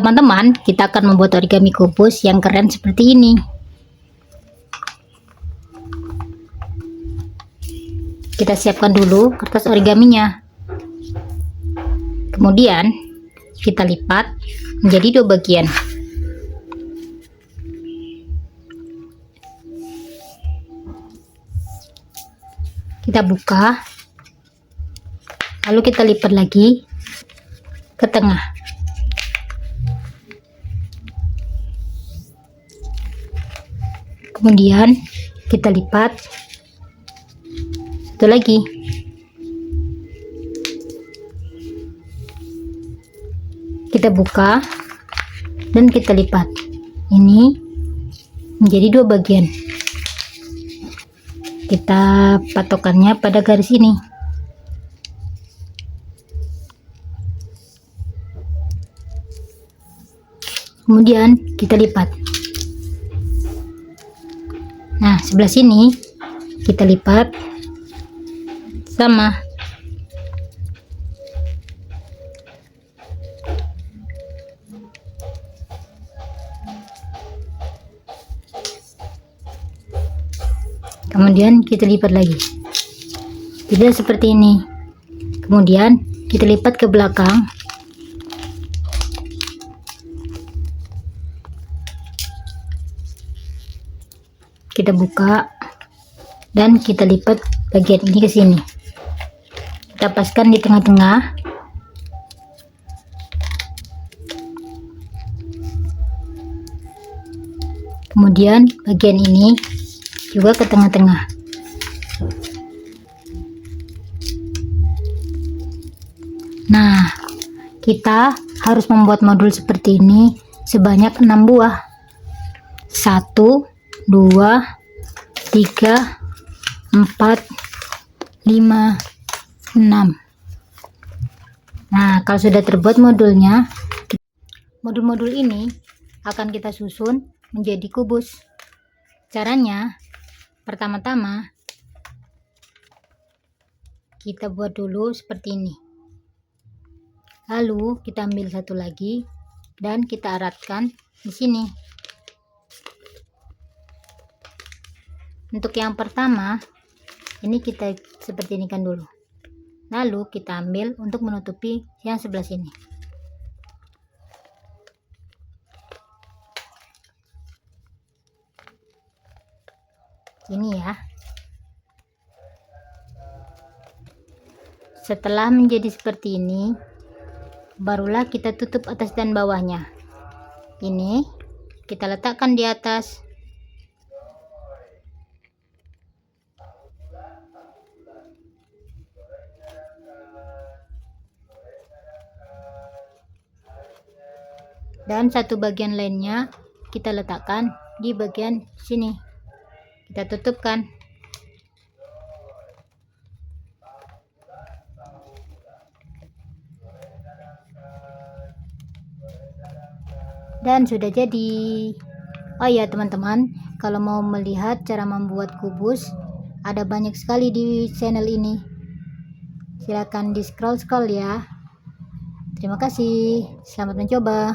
teman-teman, kita akan membuat origami kubus yang keren seperti ini. Kita siapkan dulu kertas origaminya. Kemudian kita lipat menjadi 2 bagian. Kita buka, lalu kita lipat lagi ke tengah. Kemudian kita lipat satu lagi. Kita buka dan kita lipat. Ini menjadi 2 bagian. Kita patokannya pada garis ini. Kemudian kita lipat. Nah, sebelah sini kita lipat sama. Kemudian kita lipat lagi. Tidak seperti ini. Kemudian kita lipat ke belakang. Kita buka dan kita lipat bagian ini ke sini. Kita paskan di tengah-tengah. Kemudian bagian ini juga ke tengah-tengah. Nah, kita harus membuat modul seperti ini sebanyak 6 buah. 1, 2, 3, 4, 5, 6. Nah, kalau sudah terbuat modulnya, modul-modul ini akan kita susun menjadi kubus. Caranya, pertama-tama kita buat dulu seperti ini. Lalu kita ambil satu lagi dan kita aratkan di sini. Untuk yang pertama, ini kita seperti ini kan dulu. Lalu kita ambil untuk menutupi yang sebelah sini. Ini ya. Setelah menjadi seperti ini, barulah kita tutup atas dan bawahnya. Ini kita letakkan di atas. Dan satu bagian lainnya kita letakkan di bagian sini. Kita tutupkan. Dan sudah jadi. Oh ya teman-teman, kalau mau melihat cara membuat kubus, ada banyak sekali di channel ini. Silahkan di scroll ya. Terima kasih, selamat mencoba.